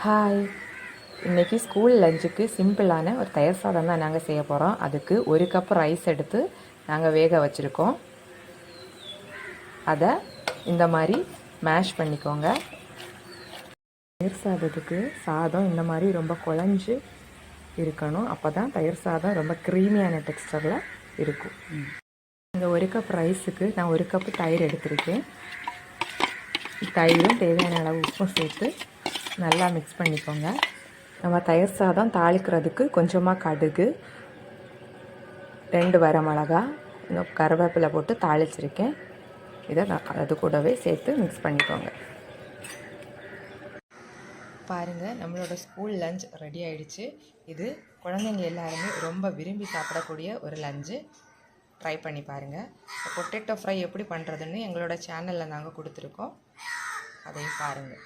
Hi, இன்றைக்கி school லஞ்சுக்கு சிம்பிளான ஒரு தயிர் சாதம் தான் நாங்கள் செய்ய போகிறோம். அதுக்கு 1 கப் ரைஸ் எடுத்து நாங்கள் வேக வச்சுருக்கோம். அதை இந்த மாதிரி மேஷ் பண்ணிக்கோங்க. தயிர் சாதத்துக்கு சாதம் இந்த மாதிரி ரொம்ப குழஞ்சி இருக்கணும். அப்போ தான் தயிர் சாதம் ரொம்ப க்ரீமியான டெக்ஸ்டரில் இருக்கும். இந்த 1 கப் ரைஸுக்கு நான் 1 கப்பு தயிர் எடுத்திருக்கேன். தயிரும் தேவையான அளவு உப்பும் சேர்த்து நல்லா மிக்ஸ் பண்ணிக்கோங்க. நம்ம தயிர் சாதம் தாளிக்கிறதுக்கு கொஞ்சமாக கடுகு, 2 வரமிளகா, இன்னும் கருவேப்பிலை போட்டு தாளிச்சிருக்கேன். இதை அது கூடவே சேர்த்து மிக்ஸ் பண்ணிக்கோங்க. பாருங்கள், நம்மளோட ஸ்கூல் லஞ்ச் ரெடி ஆகிடுச்சு. இது குழந்தைங்க எல்லாருமே ரொம்ப விரும்பி சாப்பிடக்கூடிய ஒரு லஞ்சு. ட்ரை பண்ணி பாருங்கள். பொட்டேட்டோ ஃப்ரை எப்படி பண்ணுறதுன்னு எங்களோட சேனலில் நாங்கள் கொடுத்துருக்கோம். அதையும் பாருங்கள்.